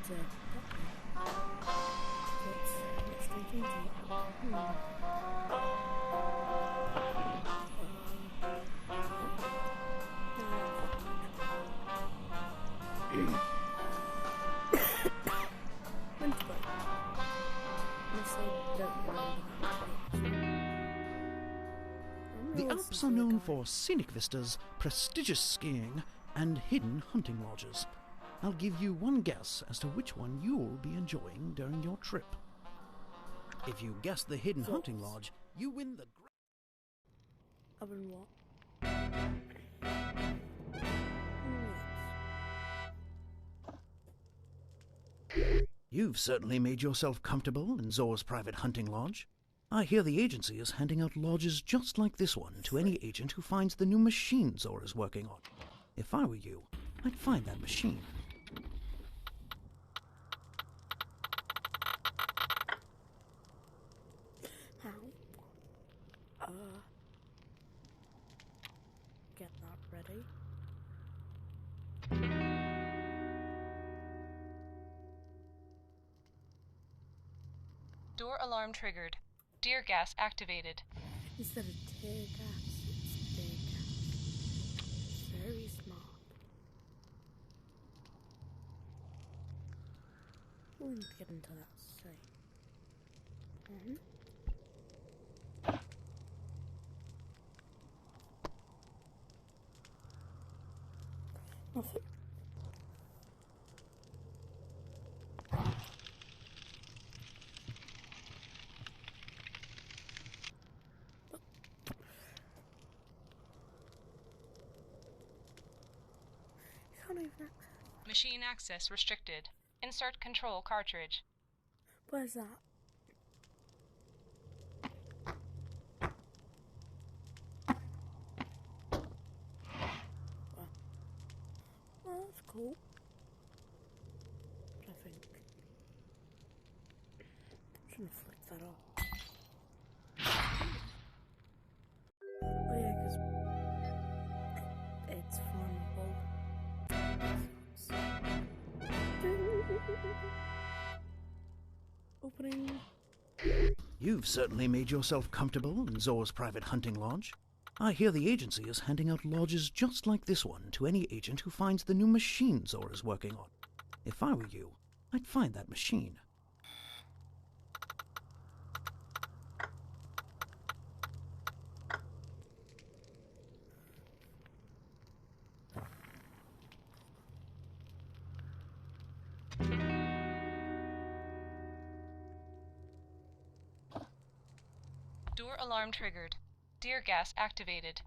The Alps are known for scenic vistas, prestigious skiing, and hidden hunting lodges. I'll give you one guess as to which one you'll be enjoying during your trip. If you guess the hidden hunting lodge, you win the... I win what? You've certainly made yourself comfortable in Zor's private hunting lodge. I hear the agency is handing out lodges just like this one to any agent who finds the new machine Zor is working on. If I were you, I'd find that machine. How? Get that ready. Door alarm triggered. Tear gas activated. Instead of tear gas, it's tear gas. Very smart. We'll get into that soon. Nothing. Can't even access. Machine access restricted. Insert control cartridge. Where's that? Well, that's cool. But I think I shouldn't have flicked that off. Oh yeah, because it's flammable. Opening. You've certainly made yourself comfortable in Zor's private hunting lodge. I hear the agency is handing out lodges just like this one to any agent who finds the new machine Zor is working on. If I were you, I'd find that machine. Door alarm triggered. Tear gas activated.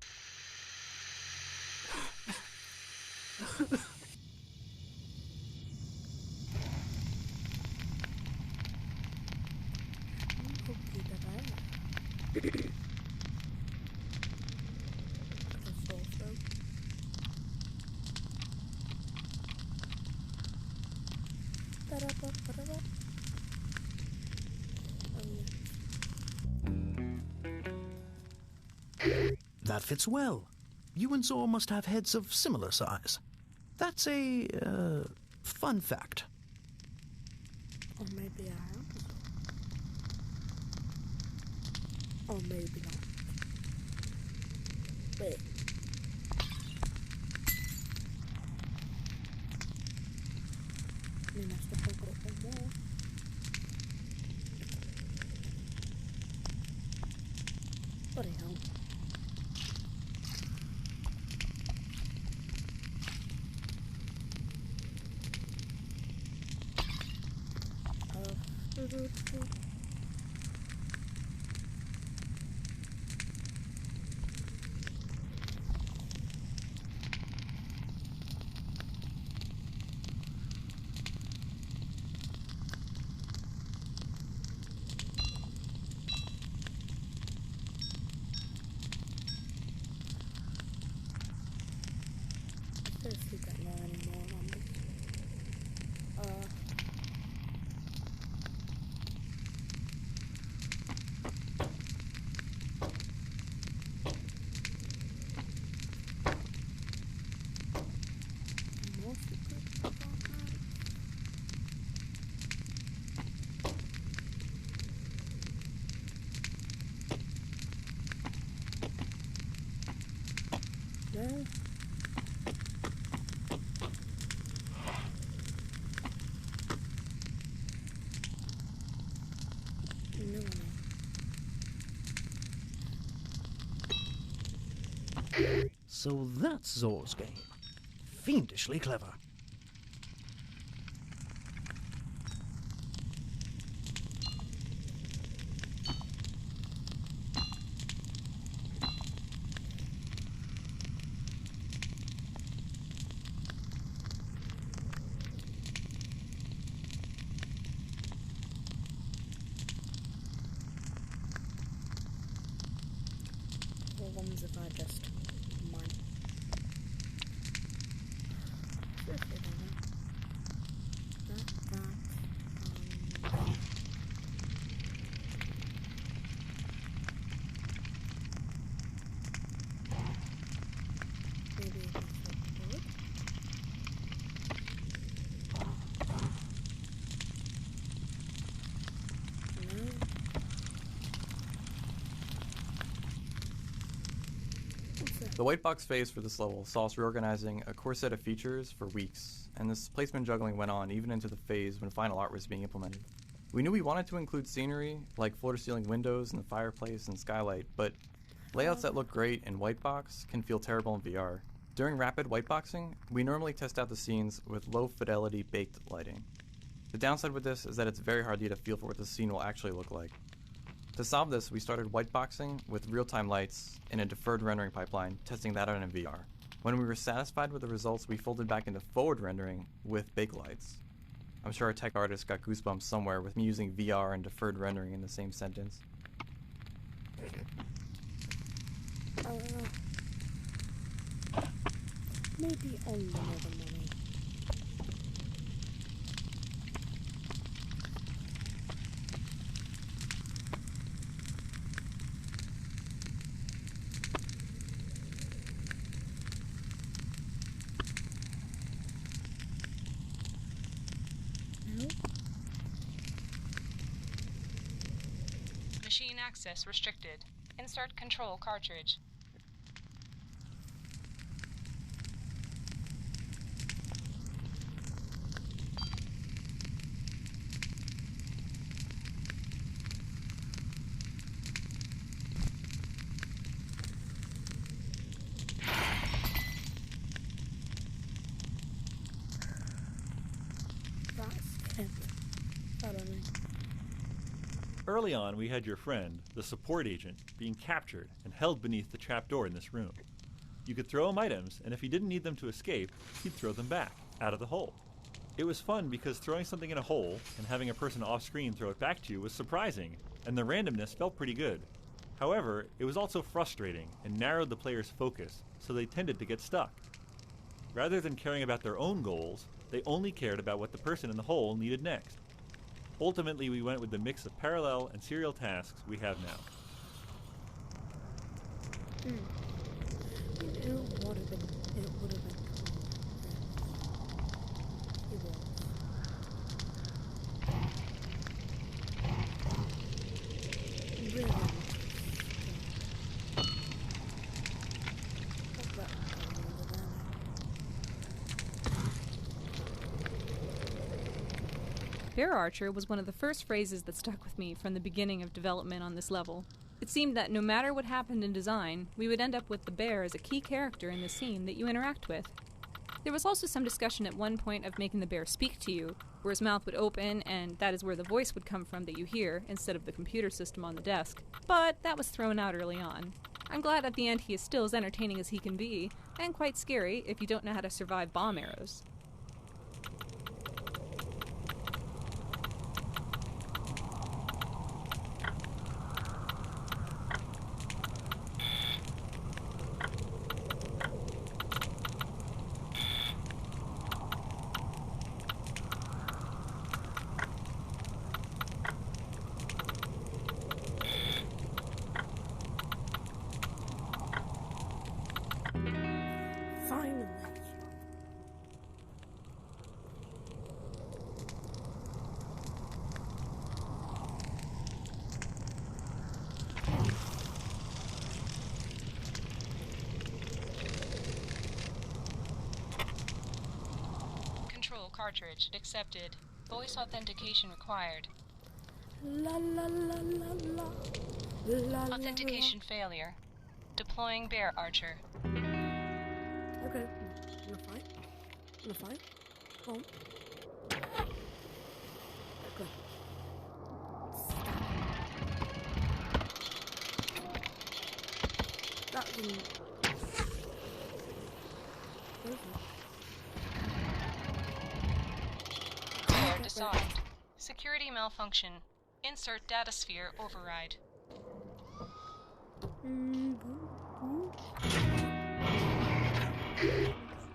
That fits well. You and Zor must have heads of similar size. That's a, fun fact. Or maybe I am. Or maybe not. Wait. I mean, I still have got one more. Bloody hell. Seriously don't know any more numbers. More secrets about that. No. No. So that's Zor's game. Fiendishly clever. What ones have I just mine? Seriously, maybe I can flip wood. No. What's that? The white box phase for this level saw us reorganizing a core set of features for weeks, and this placement juggling went on even into the phase when final art was being implemented. We knew we wanted to include scenery, like floor-to-ceiling windows and the fireplace and skylight, but layouts that look great in white box can feel terrible in VR. During rapid whiteboxing, we normally test out the scenes with low-fidelity baked lighting. The downside with this is that it's very hard to get a feel for what the scene will actually look like. To solve this, we started whiteboxing with real-time lights in a deferred rendering pipeline, testing that out in VR. When we were satisfied with the results, we folded back into forward rendering with bake lights. I'm sure our tech artist got goosebumps somewhere with me using VR and deferred rendering in the same sentence. Maybe on another money. No? Machine access restricted. Insert control cartridge. That's it. I don't know. Early on, we had your friend, the support agent, being captured and held beneath the trapdoor in this room. You could throw him items, and if he didn't need them to escape, he'd throw them back, out of the hole. It was fun because throwing something in a hole and having a person off-screen throw it back to you was surprising, and the randomness felt pretty good. However, it was also frustrating and narrowed the player's focus, so they tended to get stuck. Rather than caring about their own goals, they only cared about what the person in the hole needed next. Ultimately, we went with the mix of parallel and serial tasks we have now. It would have been cool. It was. Really. What's that going over there? Bear Archer was one of the first phrases that stuck with me from the beginning of development on this level. It seemed that no matter what happened in design, we would end up with the bear as a key character in the scene that you interact with. There was also some discussion at one point of making the bear speak to you, where his mouth would open and that is where the voice would come from that you hear, instead of the computer system on the desk. But that was thrown out early on. I'm glad at the end he is still as entertaining as he can be, and quite scary if you don't know how to survive bomb arrows. Finally. cartridge. Accepted. Voice authentication required. La la la la la. La la Authentication failure. Deploying Bear Archer. la. Okay. Wanna fight? Wanna fight? Come on. Okay. That didn't. Where is it? Bear disarmed. Security malfunction. Insert data sphere override.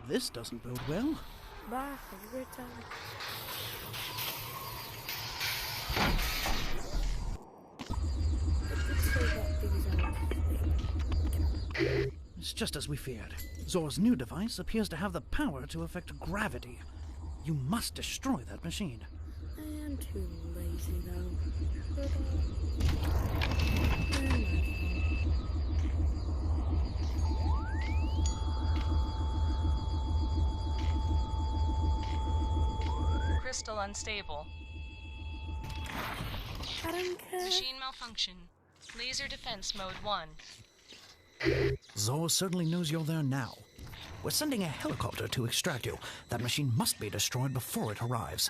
This doesn't bode well. Bye. Have a great time. I did say that things out. It's just as we feared. Zor's new device appears to have the power to affect gravity. You must destroy that machine. I am too lazy though. Crystal unstable. I don't care. Machine malfunction. Laser defense mode 1. Zor certainly knows you're there now. We're sending a helicopter to extract you. That machine must be destroyed before it arrives.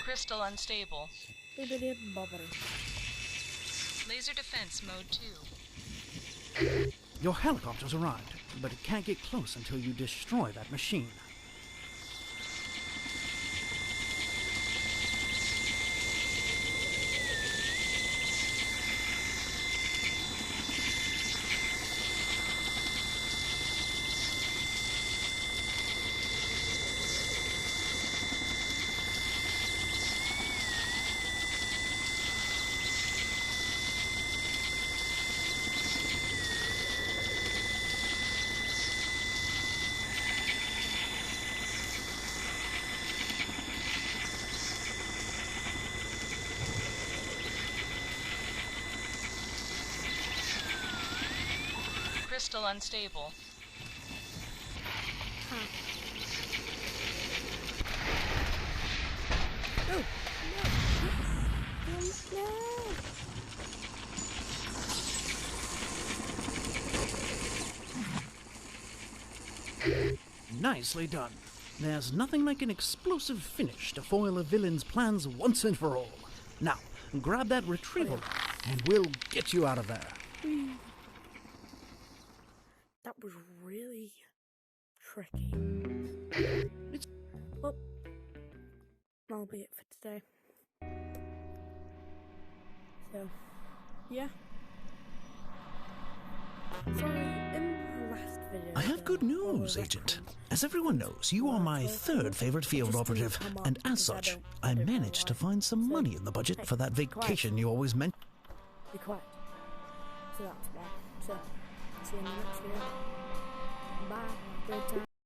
Crystal unstable. Bibbidi bobbidi. Laser defense mode 2. Your helicopter's arrived, but it can't get close until you destroy that machine. Crystal unstable. Oh, no. Nicely done. There's nothing like an explosive finish to foil a villain's plans once and for all. Now, grab that retrieval, and we'll get you out of there. That was really tricky. Well, that'll be it for today. So, yeah. Sorry, in the last video... I have good news, Agent. As everyone knows, you are my third favorite field operative, and as such, I managed to find some money in the budget for that vacation you always meant. Be quiet. So that's why. So, see you in the next video. Bye. Good time.